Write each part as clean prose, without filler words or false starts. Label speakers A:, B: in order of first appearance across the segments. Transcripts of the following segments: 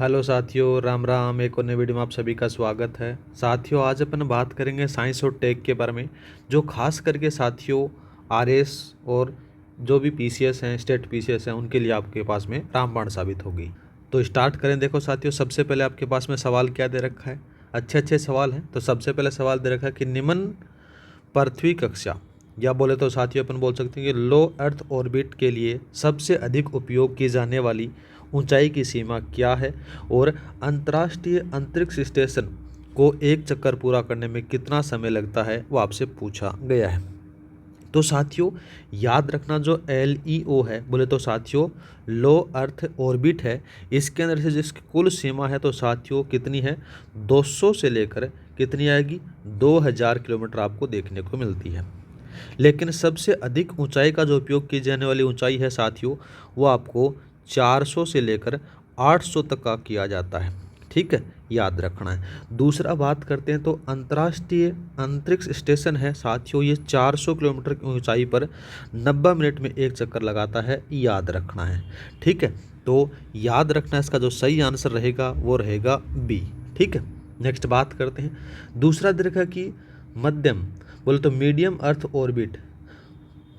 A: Hello साथियों, राम राम। एक और नई वीडियो में आप सभी का स्वागत है। साथियों, आज अपन बात करेंगे साइंस और टेक के बारे में, जो खास करके साथियों आरएस और जो भी पीसीएस हैं, स्टेट पीसीएस हैं, उनके लिए आपके पास में रामबाण साबित होगी। तो स्टार्ट करें। देखो साथियों, सबसे पहले आपके पास में सवाल क्या दे रखा है। अच्छे अच्छे सवाल हैं। तो सबसे पहले सवाल दे रखा है कि निम्न पृथ्वी कक्षा, या बोले तो साथियों अपन बोल सकते हैं कि लो अर्थ ऑर्बिट के लिए सबसे अधिक उपयोग की जाने वाली ऊंचाई की सीमा क्या है, और अंतर्राष्ट्रीय अंतरिक्ष स्टेशन को एक चक्कर पूरा करने में कितना समय लगता है, वो आपसे पूछा गया है। तो साथियों याद रखना, जो LEO है बोले तो साथियों लो अर्थ ऑर्बिट है, इसके अंदर से जिसकी कुल सीमा है तो साथियों कितनी है, 200 से लेकर कितनी आएगी, 2000 किलोमीटर आपको देखने को मिलती है। लेकिन सबसे अधिक ऊंचाई का जो उपयोग की जाने वाली ऊंचाई है साथियों, वो आपको 400 से लेकर 800 तक का किया जाता है। ठीक है, याद रखना है। दूसरा बात करते हैं तो अंतर्राष्ट्रीय अंतरिक्ष स्टेशन है साथियों, ये 400 किलोमीटर की ऊंचाई पर 90 मिनट में एक चक्कर लगाता है, याद रखना है। ठीक है, तो याद रखना इसका जो सही आंसर रहेगा वो रहेगा बी। ठीक है, नेक्स्ट बात करते हैं। दूसरा दे रखा है कि मध्यम बोले तो मीडियम अर्थ ऑर्बिट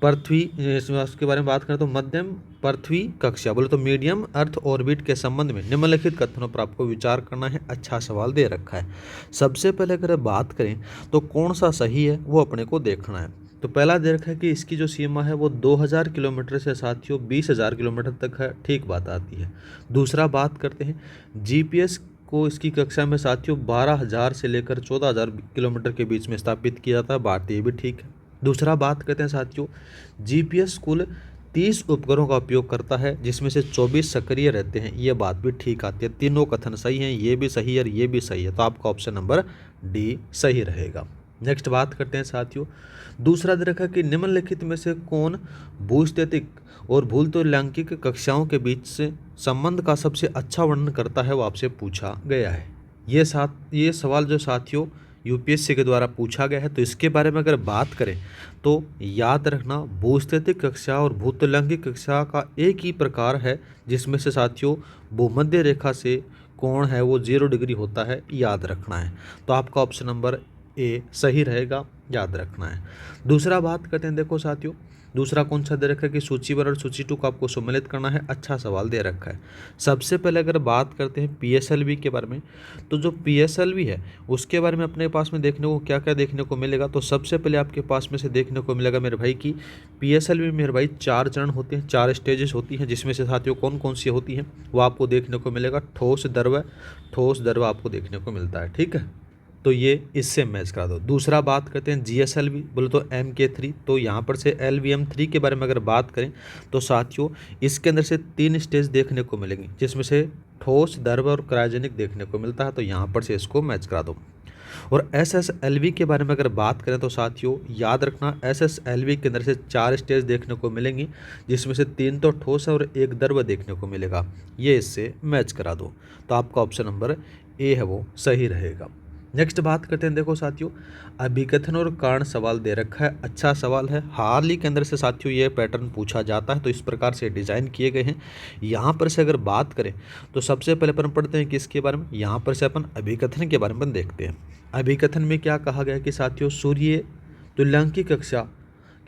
A: पृथ्वी, इसके बारे में बात करें तो मध्यम पृथ्वी कक्षा बोले तो मीडियम अर्थ ऑर्बिट के संबंध में निम्नलिखित कथनों पर आपको विचार करना है। अच्छा सवाल दे रखा है। सबसे पहले अगर बात करें तो कौन सा सही है वो अपने को देखना है। तो पहला दे रखा है कि इसकी जो सीमा है वो 2000 किलोमीटर से साथियों 20,000 किलोमीटर तक है। ठीक बात आती है। दूसरा बात करते हैं, जीपीएस को इसकी कक्षा में साथियों 12,000 से लेकर 14,000 किलोमीटर के बीच में स्थापित किया जाता है। बात ये भी ठीक है। दूसरा बात करते हैं साथियों, जीपीएस कुल 30 उपग्रहों का उपयोग करता है, जिसमें से 24 सक्रिय रहते हैं। ये बात भी ठीक आती है। तीनों कथन सही हैं, ये भी सही है और ये भी सही है। तो आपका ऑप्शन नंबर डी सही रहेगा। नेक्स्ट बात करते हैं साथियों, दूसरा दे रखा कि निम्नलिखित में से कौन भूस्थितिक और भूतुल्यांकिक कक्षाओं के बीच से संबंध का सबसे अच्छा वर्णन करता है, वो आपसे पूछा गया है। ये सवाल जो साथियों यूपीएससी के द्वारा पूछा गया है, तो इसके बारे में अगर बात करें तो याद रखना, भूस्थितिक कक्षा और भूतुल्यांकिक कक्षा का एक ही प्रकार है, जिसमें से साथियों भूमध्य रेखा से कोण है वो 0 डिग्री होता है, याद रखना है। तो आपका ऑप्शन नंबर ए सही रहेगा, याद रखना है। दूसरा बात करते हैं, देखो साथियों दूसरा कौन सा दे रखा है कि सूची 1 और सूची 2 को आपको सम्मिलित करना है। अच्छा सवाल दे रखा है। सबसे पहले अगर बात करते हैं पीएसएलवी के बारे में, तो जो पीएसएलवी है उसके बारे में अपने पास में देखने को क्या क्या देखने को मिलेगा। तो सबसे पहले आपके पास में से देखने को मिलेगा मेरे भाई की पीएसएलवी मेरे भाई 4 चरण होते हैं, 4 स्टेजेस होती हैं, जिसमें से साथियों कौन कौन सी होती हैं वो आपको देखने को मिलेगा। ठोस द्रव आपको देखने को मिलता है। ठीक है, तो ये इससे मैच करा दो। दूसरा बात करते हैं जीएसएलवी बोले तो MK3, तो यहाँ पर से LVM3 के बारे में अगर बात करें तो साथियों इसके अंदर से 3 स्टेज देखने को मिलेंगी, जिसमें से ठोस द्रव और क्रायोजेनिक देखने को मिलता है। तो यहाँ पर से इसको मैच करा दो। और SSLV के बारे में अगर बात करें तो साथियों याद रखना, SSLV के अंदर से 4 स्टेज देखने को मिलेंगी, जिसमें से 3 तो ठोस है और 1 द्रव देखने को मिलेगा। ये इससे मैच करा दो। तो आपका ऑप्शन नंबर ए है वो सही रहेगा। नेक्स्ट बात करते हैं, देखो साथियों अभिकथन और कारण सवाल दे रखा है। अच्छा सवाल है। हाल ही के अंदर से साथियों ये पैटर्न पूछा जाता है, तो इस प्रकार से डिजाइन किए गए हैं। यहाँ पर से अगर बात करें तो सबसे पहले अपन पढ़ते हैं किसके बारे में, यहाँ पर से अपन अभिकथन के बारे में देखते हैं। अभिकथन में क्या कहा गया है कि साथियों सूर्य तुल्यांकी कक्षा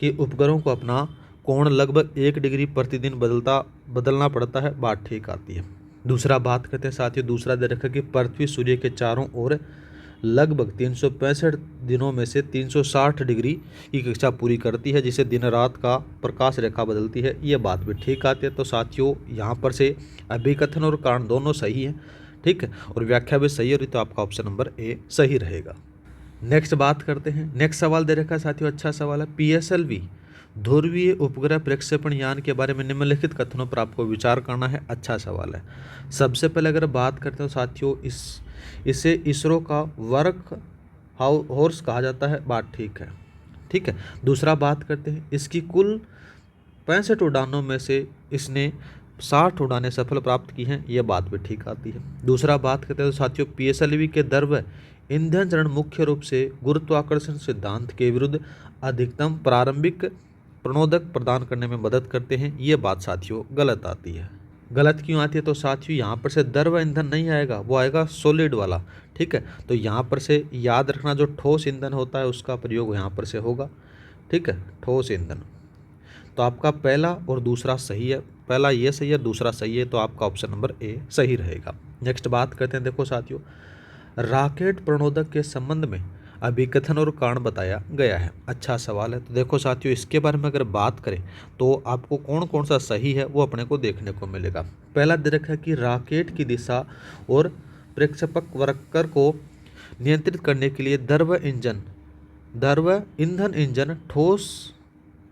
A: के उपग्रहों को अपना कोण लगभग 1 डिग्री प्रतिदिन बदलना पड़ता है। बात ठीक आती है। दूसरा बात करते हैं साथियों, दूसरा दे रखा है कि पृथ्वी सूर्य के चारों ओर लगभग 365 दिनों में से 360 डिग्री की कक्षा पूरी करती है, जिसे दिन रात का प्रकाश रेखा बदलती है। ये बात भी ठीक आती है। तो साथियों यहाँ पर से अभिकथन और कारण दोनों सही है। ठीक है, और व्याख्या भी सही हो रही, तो आपका ऑप्शन नंबर ए सही रहेगा। नेक्स्ट बात करते हैं। नेक्स्ट सवाल दे रखा है साथियों, अच्छा सवाल है। PSLV ध्रुवीय उपग्रह प्रक्षेपण यान के बारे में निम्नलिखित कथनों पर आपको विचार करना है। अच्छा सवाल है। सबसे पहले अगर बात करते हो साथियों इसे इसरो का वर्क हॉर्स कहा जाता है। बात ठीक है। ठीक है, दूसरा बात करते हैं, इसकी कुल 65 उड़ानों में से इसने 60 उड़ानें सफल प्राप्त की हैं। यह बात भी ठीक आती है। दूसरा बात करते हैं तो साथियों PSLV के द्रव ईंधन चरण मुख्य रूप से गुरुत्वाकर्षण सिद्धांत के विरुद्ध अधिकतम प्रारंभिक प्रणोदक प्रदान करने में मदद करते हैं। ये बात साथियों गलत आती है। गलत क्यों आती है? तो साथियों यहाँ पर से द्रव ईंधन नहीं आएगा, वो आएगा सॉलिड वाला। ठीक है, तो यहाँ पर से याद रखना जो ठोस ईंधन होता है उसका प्रयोग यहाँ पर से होगा। ठीक है, ठोस ईंधन। तो आपका पहला और दूसरा सही है, पहला ये सही है, दूसरा सही है, तो आपका ऑप्शन नंबर ए सही रहेगा। नेक्स्ट बात करते हैं, देखो साथियों, रॉकेट प्रणोदक के संबंध में अभिकथन और कारण बताया गया है। अच्छा सवाल है। तो देखो साथियों, इसके बारे में अगर बात करें तो आपको कौन कौन सा सही है वो अपने को देखने को मिलेगा। पहला दे रखा है कि रॉकेट की दिशा और प्रक्षेपक वर्कर को नियंत्रित करने के लिए द्रव ईंधन इंजन ठोस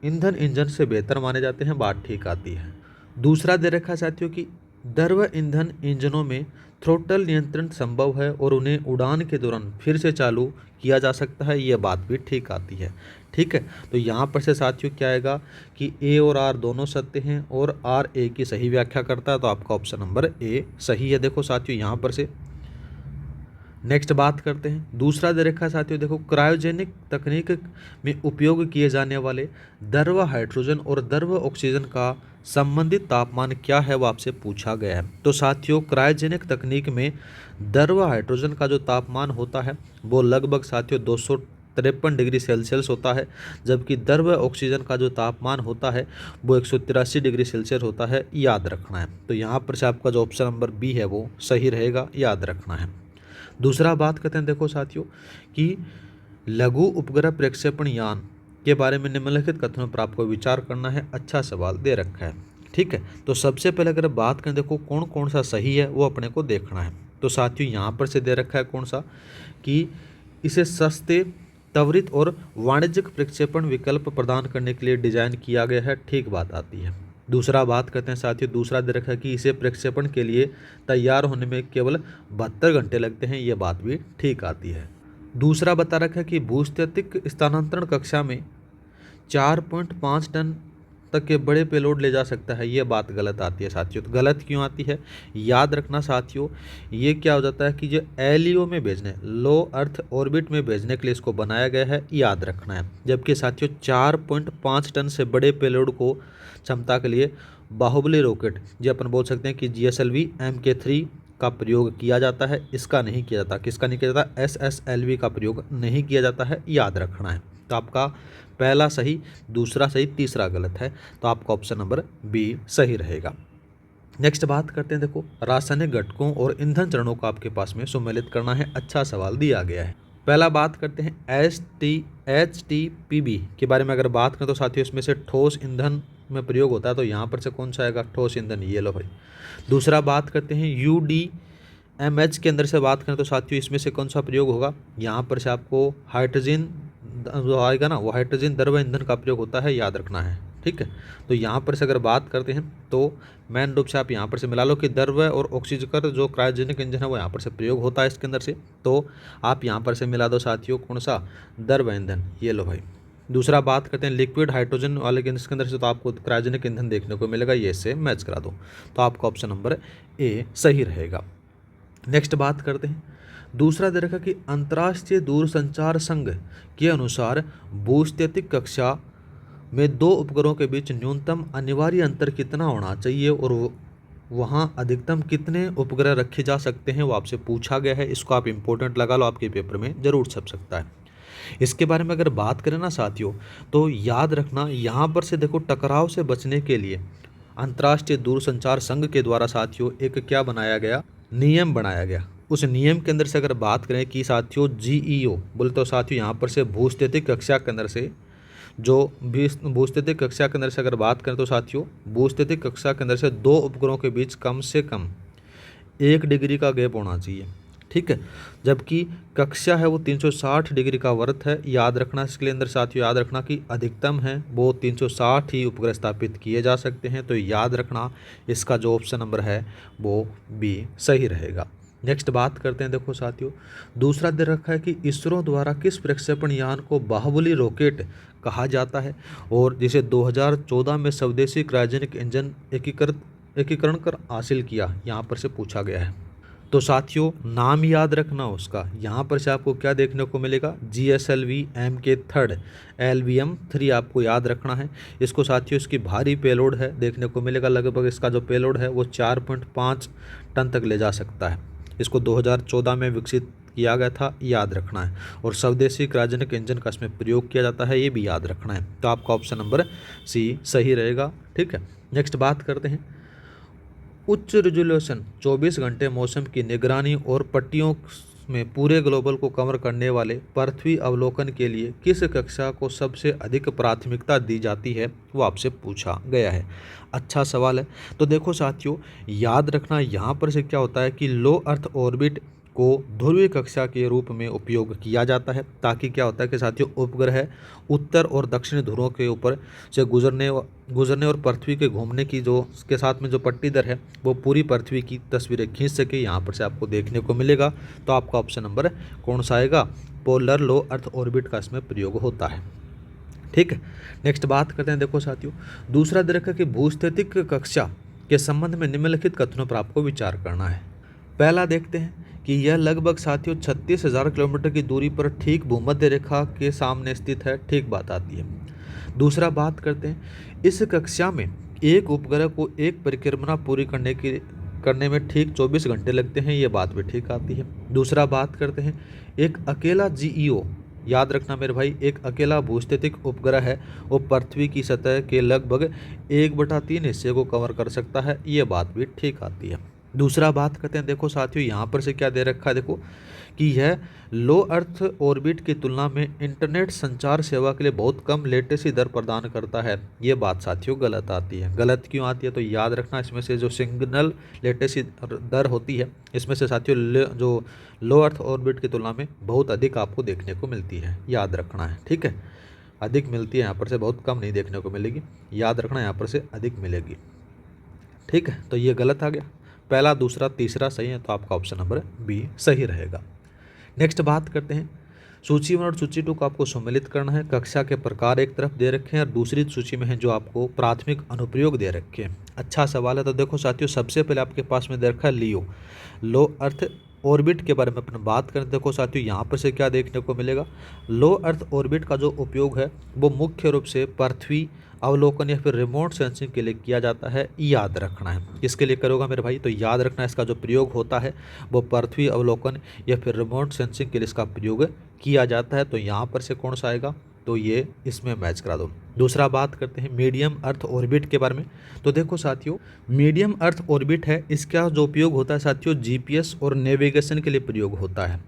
A: ईंधन इंजन से बेहतर माने जाते हैं, बात ठीक आती है। दूसरा दे रखा है साथियों कि द्रव ईंधन इंजनों में थ्रोटल नियंत्रण संभव है और उन्हें उड़ान के दौरान फिर से चालू किया जा सकता है, यह बात भी ठीक आती है। ठीक है, तो यहाँ पर से साथियों क्या आएगा कि ए और आर दोनों सत्य हैं और आर ए की सही व्याख्या करता है, तो आपका ऑप्शन नंबर ए सही है। देखो साथियों यहाँ पर से नेक्स्ट बात करते हैं, दूसरा दे रखा है साथियों, देखो क्रायोजेनिक तकनीक में उपयोग किए जाने वाले द्रव हाइड्रोजन और द्रव ऑक्सीजन का संबंधित तापमान क्या है, वो आपसे पूछा गया है। तो साथियों क्रायोजेनिक तकनीक में द्रव हाइड्रोजन का जो तापमान होता है वो लगभग साथियों 253 डिग्री सेल्सियस होता है, जबकि द्रव ऑक्सीजन का जो तापमान होता है वो 183 डिग्री सेल्सियस होता है, याद रखना है। तो यहाँ पर से आपका जो ऑप्शन नंबर बी है वो सही रहेगा, याद रखना है। दूसरा बात करते हैं, देखो साथियों कि लघु उपग्रह प्रक्षेपण यान के बारे में निम्नलिखित कथनों पर आपको विचार करना है। अच्छा सवाल दे रखा है। ठीक है, तो सबसे पहले अगर बात करें, देखो कौन कौन सा सही है वो अपने को देखना है। तो साथियों यहाँ पर से दे रखा है कौन सा कि इसे सस्ते, त्वरित और वाणिज्यिक प्रक्षेपण विकल्प प्रदान करने के लिए डिजाइन किया गया है, ठीक बात आती है। दूसरा बात करते हैं साथियों, दूसरा दे रखा है कि इसे प्रक्षेपण के लिए तैयार होने में केवल 72 घंटे लगते हैं, यह बात भी ठीक आती है। दूसरा बता रखा है कि भूस्थितिक स्थानांतरण कक्षा में 4.5 टन तक के बड़े पेलोड ले जा सकता है, ये बात गलत आती है साथियों। तो गलत क्यों आती है, याद रखना साथियों, ये क्या हो जाता है कि जो एलईओ में भेजने, लो अर्थ ऑर्बिट में भेजने के लिए इसको बनाया गया है, याद रखना है। जबकि साथियों 4.5 टन से बड़े पेलोड को क्षमता के लिए बाहुबली रॉकेट, जो अपन बोल सकते हैं कि GSLV Mk3 का प्रयोग किया जाता है, इसका नहीं किया जाता। किसका नहीं किया जाता? SSLV का प्रयोग नहीं किया जाता है, याद रखना है। तो आपका पहला सही, दूसरा सही, तीसरा गलत है, तो आपका ऑप्शन नंबर बी सही रहेगा। नेक्स्ट बात करते हैं, देखो रासायनिक घटकों और ईंधन चरणों को आपके पास में सम्मिलित करना है। अच्छा सवाल दिया गया है। पहला बात करते हैं HTPB के बारे में अगर बात करें तो साथियों इसमें से ठोस ईंधन में प्रयोग होता है, तो यहाँ पर से कौन सा आएगा? ठोस ईंधन, ये लो भाई। दूसरा बात करते हैं UDMH के अंदर से बात करें तो साथियों इसमें से कौन सा प्रयोग होगा? यहाँ पर से आपको हाइड्रोजन जो आएगा ना, वो हाइड्रोजन द्रव ईंधन का प्रयोग होता है, याद रखना है। ठीक है, तो यहाँ पर से अगर बात करते हैं तो मेन रूप से आप यहाँ पर से मिला लो कि द्रव और ऑक्सीजन का जो क्रायोजेनिक इंजन है वो यहाँ पर से प्रयोग होता है इसके अंदर से, तो आप यहाँ पर से मिला दो साथियों कौन सा? द्रव ईंधन, ये लो भाई। दूसरा बात करते हैं लिक्विड हाइड्रोजन वाले इसके अंदर से, तो आपको क्रायोजेनिक ईंधन देखने को मिलेगा, ये इससे मैच करा दो, तो आपका ऑप्शन नंबर ए सही रहेगा। नेक्स्ट बात करते हैं, दूसरा दे रखा कि अंतर्राष्ट्रीय दूरसंचार संघ के अनुसार भूस्थितिक कक्षा में दो उपग्रहों के बीच न्यूनतम अनिवार्य अंतर कितना होना चाहिए और वहाँ अधिकतम कितने उपग्रह रखे जा सकते हैं, वो आपसे पूछा गया है। इसको आप इंपॉर्टेंट लगा लो, आपके पेपर में जरूर छप सकता है। इसके बारे में अगर बात करें ना साथियों, तो याद रखना यहाँ पर से देखो टकराव से बचने के लिए अंतर्राष्ट्रीय दूरसंचार संघ के द्वारा साथियों एक क्या बनाया गया? नियम बनाया गया। उस नियम के अंदर से अगर बात करें कि साथियों GEO बोले तो साथियों यहाँ पर से भूस्थितिक कक्षा के अंदर से भूस्थितिक कक्षा के अंदर से अगर बात करें तो साथियों भूस्थितिक कक्षा के अंदर से दो उपग्रहों के बीच कम से कम 1 डिग्री का गैप होना चाहिए। ठीक है, जबकि कक्षा है वो 360 डिग्री का वर्त है, याद रखना। इसके अंदर साथियों याद रखना कि अधिकतम है वो 360 ही उपग्रह स्थापित किए जा सकते हैं, तो याद रखना इसका जो ऑप्शन नंबर है वो बी सही रहेगा। नेक्स्ट बात करते हैं, देखो साथियों दूसरा दे रखा है कि इसरो द्वारा किस प्रक्षेपण यान को बाहुबली रॉकेट कहा जाता है और जिसे 2014 में स्वदेशी क्रायोजेनिक इंजन एकीकरण कर हासिल किया, यहाँ पर से पूछा गया है। तो साथियों नाम याद रखना उसका, यहाँ पर से आपको क्या देखने को मिलेगा, GSLV MK 3 LVM-3 आपको याद रखना है इसको साथियों। इसकी भारी पेलोड है देखने को मिलेगा, लगभग इसका जो पेलोड है वो 4.5 टन तक ले जा सकता है। इसको 2014 में विकसित किया गया था, याद रखना है। और स्वदेशी क्रायोजेनिक इंजन का इसमें प्रयोग किया जाता है, ये भी याद रखना है। तो आपका ऑप्शन नंबर सी सही रहेगा। ठीक है, नेक्स्ट बात करते हैं। उच्च रिजोल्यूशन 24 घंटे मौसम की निगरानी और पट्टियों में पूरे ग्लोबल को कवर करने वाले पृथ्वी अवलोकन के लिए किस कक्षा को सबसे अधिक प्राथमिकता दी जाती है, वो आपसे पूछा गया है। अच्छा सवाल है। तो देखो साथियों याद रखना यहाँ पर से क्या होता है कि लो अर्थ ऑर्बिट को ध्रुवीय कक्षा के रूप में उपयोग किया जाता है, ताकि क्या होता है कि साथियों उपग्रह उत्तर और दक्षिणी ध्रुवों के ऊपर से गुजरने और पृथ्वी के घूमने की जो के साथ में जो पट्टीदर है वो पूरी पृथ्वी की तस्वीरें खींच सके, यहाँ पर से आपको देखने को मिलेगा। तो आपका ऑप्शन नंबर कौन सा आएगा, पोलर लो अर्थ ऑर्बिट का इसमें प्रयोग होता है। ठीक है, नेक्स्ट बात करते हैं। देखो साथियों दूसरा दे रखा है कि भूस्थितिक कक्षा के संबंध में निम्नलिखित कथनों पर आपको विचार करना है। पहला देखते हैं कि यह लगभग साथियों 36,000 किलोमीटर की दूरी पर ठीक भूमध्य रेखा के सामने स्थित है, ठीक बात आती है। दूसरा बात करते हैं, इस कक्षा में एक उपग्रह को एक परिक्रमा पूरी करने में ठीक 24 घंटे लगते हैं, ये बात भी ठीक आती है। दूसरा बात करते हैं, एक अकेला GEO, याद रखना मेरे भाई, एक अकेला भूस्थितिक उपग्रह है वो पृथ्वी की सतह के लगभग 1/3 हिस्से को कवर कर सकता है, ये बात भी ठीक आती है। दूसरा बात करते हैं। देखो साथियों यहाँ पर से क्या दे रखा है, देखो कि यह लो अर्थ ऑर्बिट की तुलना में इंटरनेट संचार सेवा के लिए बहुत कम लेटेंसी दर प्रदान करता है, ये बात साथियों गलत आती है। गलत क्यों आती है, तो याद रखना इसमें से जो सिग्नल लेटेंसी दर होती है इसमें से साथियों जो लो अर्थ ऑर्बिट की तुलना में बहुत अधिक आपको देखने को मिलती है, याद रखना है। ठीक है, अधिक मिलती है यहाँ पर से, बहुत कम नहीं देखने को मिलेगी, याद रखना यहाँ पर से अधिक मिलेगी। ठीक है, तो ये गलत आ गया, पहला दूसरा तीसरा सही है, तो आपका ऑप्शन नंबर बी सही रहेगा। नेक्स्ट बात करते हैं, सूची 1 और सूची 2 को आपको सम्मिलित करना है। कक्षा के प्रकार एक तरफ दे रखे हैं और दूसरी सूची में है जो आपको प्राथमिक अनुप्रयोग दे रखे हैं। अच्छा सवाल है। तो देखो साथियों सबसे पहले आपके पास में दे रखा है लियो, लो अर्थ ऑर्बिट के बारे में अपन बात करें। देखो साथियों यहाँ पर से क्या देखने को मिलेगा, लो अर्थ ऑर्बिट का जो उपयोग है वो मुख्य रूप से पृथ्वी अवलोकन या फिर रिमोट सेंसिंग के लिए किया जाता है, याद रखना है। किसके लिए करोगा मेरे भाई, तो याद रखना इसका जो प्रयोग होता है वो पृथ्वी अवलोकन या फिर रिमोट सेंसिंग के लिए इसका प्रयोग किया जाता है। तो यहाँ पर से कौन सा आएगा, तो ये इसमें मैच करा दो। दूसरा बात करते हैं मीडियम अर्थ ऑर्बिट के बारे में। तो देखो साथियों मीडियम अर्थ ऑर्बिट है, इसका जो उपयोग होता है साथियों GPS और नेविगेशन के लिए प्रयोग होता है,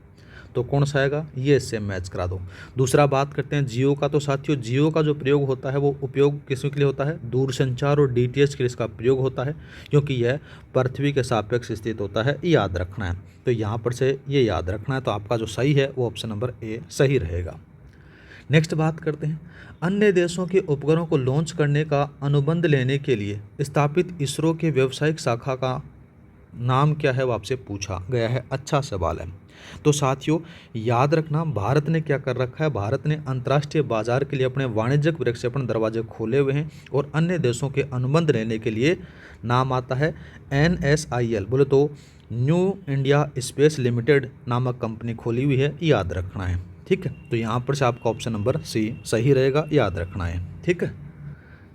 A: तो कौन सा आएगा, ये इससे मैच करा दो। दूसरा बात करते हैं जियो का। तो साथियों जियो का जो प्रयोग होता है वो उपयोग किस के लिए होता है, दूरसंचार और DTH के लिए इसका प्रयोग होता है, क्योंकि यह पृथ्वी के सापेक्ष स्थित होता है, याद रखना है। तो यहाँ पर से ये याद रखना है, तो आपका जो सही है वो ऑप्शन नंबर ए सही रहेगा। नेक्स्ट बात करते हैं, अन्य देशों के उपग्रहों को लॉन्च करने का अनुबंध लेने के लिए स्थापित इसरो के व्यावसायिक शाखा का नाम क्या है, वो आपसे पूछा गया है। अच्छा सवाल है। तो साथियों याद रखना भारत ने क्या कर रखा है, भारत ने अंतर्राष्ट्रीय बाजार के लिए अपने वाणिज्यिक प्रक्षेपण दरवाजे खोले हुए हैं और अन्य देशों के अनुबंध लेने के लिए नाम आता है NSIL, बोले तो न्यू इंडिया स्पेस लिमिटेड नामक कंपनी खोली हुई है, याद रखना है। ठीक है, तो यहाँ पर से आपका ऑप्शन नंबर सी सही रहेगा, याद रखना है। ठीक है,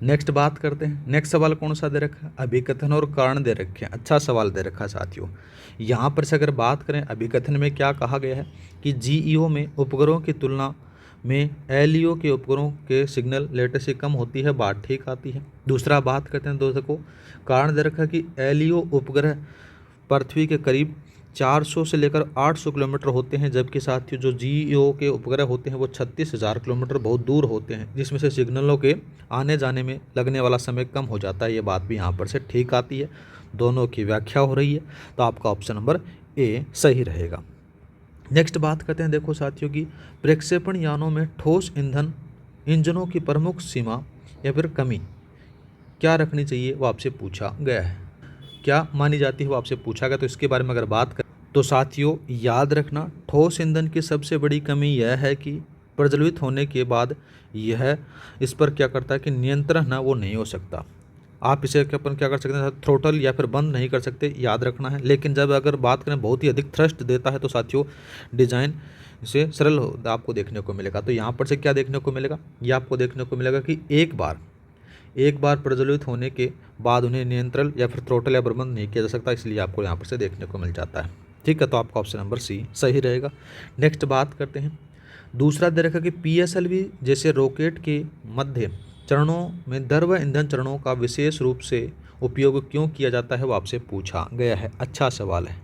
A: नेक्स्ट बात करते हैं। नेक्स्ट सवाल कौन सा दे रखा है, अभिकथन और कारण दे रखे हैं। अच्छा सवाल दे रखा है साथियों। यहाँ पर से अगर बात करें अभिकथन में क्या कहा गया है कि GEO में उपग्रहों की तुलना में LEO के उपग्रहों के सिग्नल लेटेंसी कम होती है, बात ठीक आती है। दूसरा बात करते हैं दोस्तों को, कारण दे रखा है कि LEO उपग्रह पृथ्वी के करीब 400 से लेकर 800 किलोमीटर होते हैं, जबकि साथियों जो GEO के उपग्रह होते हैं वो 36,000 किलोमीटर बहुत दूर होते हैं, जिसमें से सिग्नलों के आने जाने में लगने वाला समय कम हो जाता है, ये बात भी यहाँ पर से ठीक आती है। दोनों की व्याख्या हो रही है, तो आपका ऑप्शन नंबर ए सही रहेगा। नेक्स्ट बात करते हैं, देखो साथियों की प्रक्षेपण यानों में ठोस ईंधन इंजनों की प्रमुख सीमा या फिर कमी क्या रखनी चाहिए, वो आपसे पूछा गया है। क्या मानी जाती है वो आपसे पूछा गया, तो इसके बारे में अगर बात करें तो साथियों याद रखना ठोस ईंधन की सबसे बड़ी कमी यह है कि प्रज्वलित होने के बाद यह इस पर क्या करता है कि नियंत्रण ना वो नहीं हो सकता। आप इसे अपन क्या कर सकते हैं, थ्रोटल या फिर बंद नहीं कर सकते, याद रखना है। लेकिन जब अगर बात करें बहुत ही अधिक थ्रस्ट देता है तो साथियों डिजाइन से सरल आपको देखने को मिलेगा। तो यहाँ पर से क्या देखने को मिलेगा, ये आपको देखने को मिलेगा कि एक बार प्रज्वलित होने के बाद उन्हें नियंत्रण या फिर थ्रोटल या बंद नहीं किया जा सकता, इसलिए आपको यहाँ पर से देखने को मिल जाता है। ठीक है, तो आपका ऑप्शन नंबर सी सही रहेगा। नेक्स्ट बात करते हैं, दूसरा दे रखा कि पीएसएलवी जैसे रॉकेट के मध्य चरणों में द्रव ईंधन चरणों का विशेष रूप से उपयोग क्यों किया जाता है, वो आपसे पूछा गया है। अच्छा सवाल है।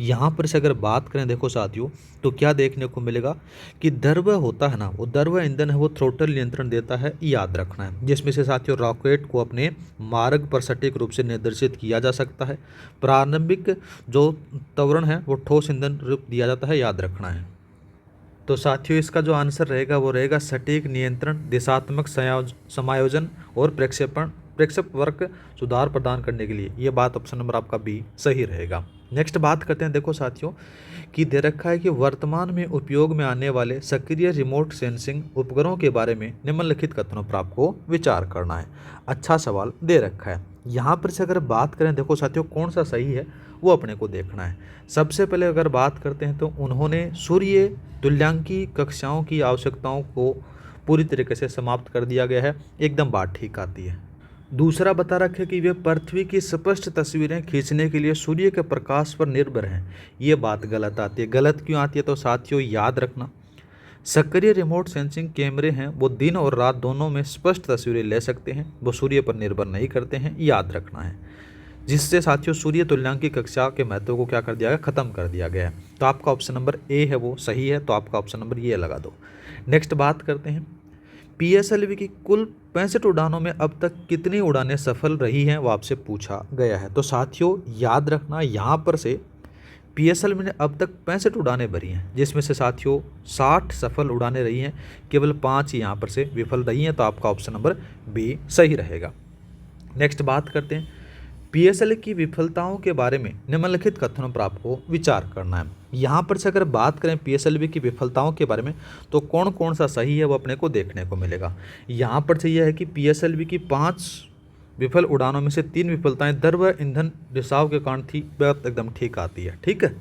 A: यहाँ पर से अगर बात करें देखो साथियों, तो क्या देखने को मिलेगा कि द्रव होता है ना, वो द्रव ईंधन है, वो थ्रोटल नियंत्रण देता है, याद रखना है। जिसमें से साथियों रॉकेट को अपने मार्ग पर सटीक रूप से निर्देशित किया जा सकता है। प्रारंभिक जो त्वरण है वो ठोस ईंधन रूप दिया जाता है, याद रखना है। तो साथियों इसका जो आंसर रहेगा वो रहेगा सटीक नियंत्रण, दिशात्मक समायोजन और प्रक्षेपवक्र सुधार प्रदान करने के लिए। ये बात ऑप्शन नंबर आपका बी सही रहेगा। नेक्स्ट बात करते हैं देखो साथियों कि दे रखा है कि वर्तमान में उपयोग में आने वाले सक्रिय रिमोट सेंसिंग उपकरणों के बारे में निम्नलिखित कथनों पर आपको विचार करना है। अच्छा सवाल दे रखा है। यहाँ पर से अगर बात करें देखो साथियों कौन सा सही है वो अपने को देखना है। सबसे पहले अगर बात करते हैं तो उन्होंने सूर्य तुल्यांकी कक्षाओं की आवश्यकताओं को पूरी तरीके से समाप्त कर दिया गया है, एकदम बात ठीक आती है। दूसरा बता रखे कि वे पृथ्वी की स्पष्ट तस्वीरें खींचने के लिए सूर्य के प्रकाश पर निर्भर हैं, ये बात गलत आती है। गलत क्यों आती है तो साथियों याद रखना, सक्रिय रिमोट सेंसिंग कैमरे हैं वो दिन और रात दोनों में स्पष्ट तस्वीरें ले सकते हैं, वो सूर्य पर निर्भर नहीं करते हैं, याद रखना है। जिससे साथियों सूर्य तुल्यांकी कक्षा के महत्व को क्या कर दिया गया, खत्म कर दिया गया है। तो आपका ऑप्शन नंबर ए है वो सही है, तो आपका ऑप्शन नंबर ये लगा दो। नेक्स्ट बात करते हैं, पीएसएलवी की कुल 65 उड़ानों में अब तक कितनी उड़ानें सफल रही हैं, वो आपसे पूछा गया है। तो साथियों याद रखना यहाँ पर से पीएसएलवी ने अब तक 65 उड़ानें भरी हैं, जिसमें से साथियों 60 सफल उड़ानें रही हैं, केवल 5 ही यहाँ पर से विफल रही हैं। तो आपका ऑप्शन नंबर बी सही रहेगा। नेक्स्ट बात करते हैं, पीएसएल की विफलताओं के बारे में निम्नलिखित कथनों पर आपको विचार करना है। यहाँ पर से अगर बात करें पीएसएलवी की विफलताओं के बारे में तो कौन कौन सा सही है वो अपने को देखने को मिलेगा। यहाँ पर से यह है कि पीएसएलवी की 5 विफल उड़ानों में से 3 विफलताएं द्रव ईंधन रिसाव के कारण थी, बात एकदम ठीक आती है। ठीक है,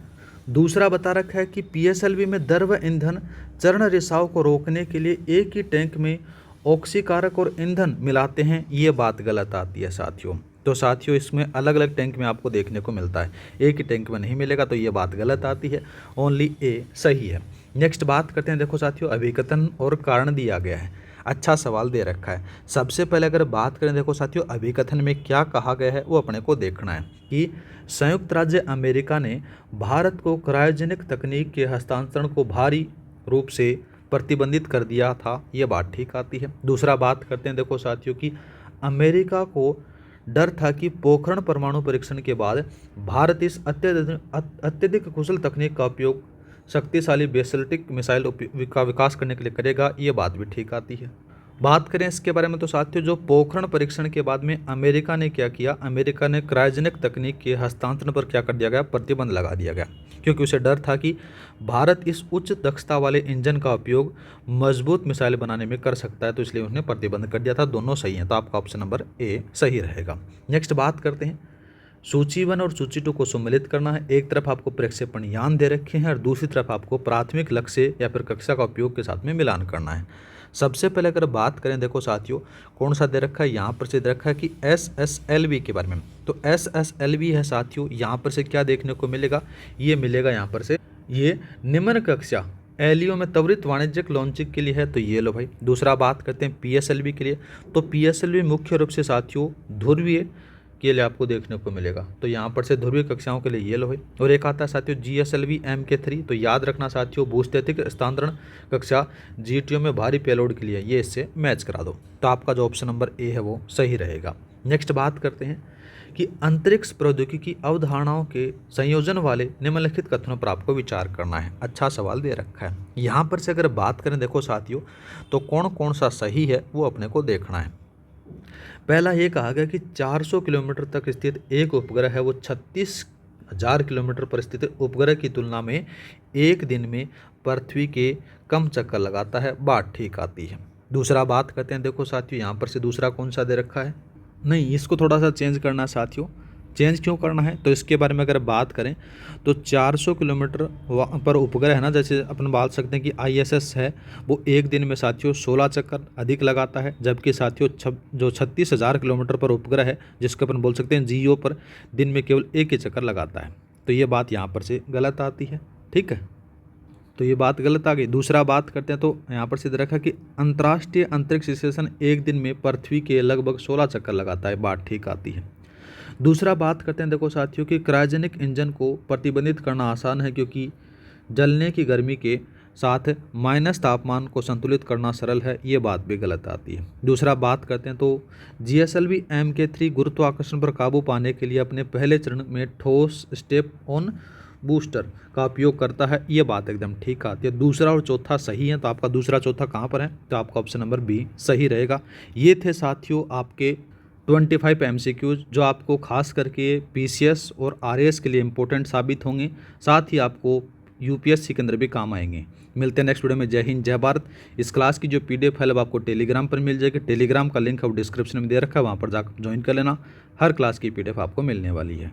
A: दूसरा बता रखा है कि पीएसएलवी में द्रव ईंधन चरण रिसाव को रोकने के लिए एक ही टैंक में ऑक्सीकारक और ईंधन मिलाते हैं, ये बात गलत आती है साथियों। तो साथियों इसमें अलग अलग टैंक में आपको देखने को मिलता है, एक ही टैंक में नहीं मिलेगा, तो ये बात गलत आती है, ओनली ए सही है। नेक्स्ट बात करते हैं देखो साथियों, अभिकथन और कारण दिया गया है। अच्छा सवाल दे रखा है। सबसे पहले अगर बात करें देखो साथियों अभिकथन में क्या कहा गया है वो अपने को देखना है कि संयुक्त राज्य अमेरिका ने भारत को क्रायोजेनिक तकनीक के हस्तांतरण को भारी रूप से प्रतिबंधित कर दिया था, ये बात ठीक आती है। दूसरा बात करते हैं देखो साथियों कि अमेरिका को डर था कि पोखरण परमाणु परीक्षण के बाद भारत इस अत्यधिक कुशल तकनीक का उपयोग शक्तिशाली बैलिस्टिक मिसाइल का विकास करने के लिए करेगा, ये बात भी ठीक आती है। बात करें इसके बारे में तो साथियों जो पोखरण परीक्षण के बाद में अमेरिका ने क्या किया, अमेरिका ने क्रायोजेनिक तकनीक के हस्तांतरण पर क्या कर दिया गया, प्रतिबंध लगा दिया गया, क्योंकि उसे डर था कि भारत इस उच्च दक्षता वाले इंजन का उपयोग मजबूत मिसाइल बनाने में कर सकता है, तो इसलिए उसने प्रतिबंध कर दिया था। दोनों सही हैं, तो आपका ऑप्शन नंबर ए सही रहेगा। नेक्स्ट बात करते हैं, सूची 1 और सूची 2 को सम्मिलित करना है। एक तरफ आपको प्रक्षेपण यान दे रखे हैं और दूसरी तरफ आपको प्राथमिक लक्ष्य या फिर कक्षा का उपयोग के साथ में मिलान करना है। सबसे पहले अगर बात करें देखो साथियों कौन सा दे रखा है, यहाँ पर से दे रखा है कि SSLV के बारे में। तो SSLV है साथियों, यहाँ पर से क्या देखने को मिलेगा, ये मिलेगा यहाँ पर से ये निम्न कक्षा एलईओ में त्वरित वाणिज्यिक लॉन्चिंग के लिए है, तो ये लो भाई। दूसरा बात करते हैं पीएसएलवी के लिए, तो पीएसएलवी मुख्य रूप से साथियों ध्रुवीय के लिए आपको देखने को मिलेगा, तो यहाँ पर से ध्रुवीय कक्षाओं के लिए ये लो भाई। और एक आता है साथियों GSLV MK3, तो याद रखना साथियों भूस्थितिक स्थानांतरण कक्षा GTO में भारी पेलोड के लिए, ये इससे मैच करा दो। तो आपका जो ऑप्शन नंबर ए है वो सही रहेगा। नेक्स्ट बात करते हैं कि अंतरिक्ष प्रौद्योगिकी अवधारणाओं के संयोजन वाले निम्नलिखित कथनों पर आपको विचार करना है। अच्छा सवाल दे रखा है। यहाँ पर से अगर बात करें देखो साथियों तो कौन कौन सा सही है वो अपने को देखना है। पहला ये कहा गया कि 400 किलोमीटर तक स्थित एक उपग्रह है वो 36,000 किलोमीटर पर स्थित उपग्रह की तुलना में एक दिन में पृथ्वी के कम चक्कर लगाता है, बात ठीक आती है। दूसरा बात करते हैं देखो साथियों यहाँ पर से दूसरा कौन सा दे रखा है, नहीं, इसको थोड़ा सा चेंज करना है साथियों। चेंज क्यों करना है तो इसके बारे में अगर बात करें तो 400 किलोमीटर पर उपग्रह है ना, जैसे अपन बात सकते हैं कि ISS है, वो एक दिन में साथियों 16 चक्कर अधिक लगाता है, जबकि साथियों जो 36,000 किलोमीटर पर उपग्रह है जिसको अपन बोल सकते हैं GEO पर, दिन में केवल एक ही चक्कर लगाता है। तो ये बात यहाँ पर से गलत आती है। ठीक है, तो ये बात गलत आ गई। दूसरा बात करते हैं तो यहाँ पर सीधे रखा कि अंतर्राष्ट्रीय अंतरिक्ष स्टेशन एक दिन में पृथ्वी के लगभग 16 चक्कर लगाता है, बात ठीक आती है। दूसरा बात करते हैं देखो साथियों कि क्रायोजेनिक इंजन को प्रतिबंधित करना आसान है, क्योंकि जलने की गर्मी के साथ माइनस तापमान को संतुलित करना सरल है, ये बात भी गलत आती है। दूसरा बात करते हैं तो GSLV Mk3 गुरुत्वाकर्षण पर काबू पाने के लिए अपने पहले चरण में ठोस स्टेप ऑन बूस्टर का उपयोग करता है, ये बात एकदम ठीक आती है। दूसरा और चौथा सही है, तो आपका दूसरा चौथा कहाँ पर है, तो आपका ऑप्शन नंबर बी सही रहेगा। ये थे साथियों आपके 25 MCQs जो आपको खास करके PCS और RAS के लिए इंपॉर्टेंट साबित होंगे, साथ ही आपको UPSC के अंदर भी काम आएंगे। मिलते हैं नेक्स्ट वीडियो में। जय हिंद जय भारत। इस क्लास की जो PDF फाइल आपको टेलीग्राम पर मिल जाएगी, टेलीग्राम का लिंक है वो डिस्क्रिप्शन में दे रखा है, वहाँ पर जाकर ज्वाइन कर लेना। हर क्लास की PDF आपको मिलने वाली है।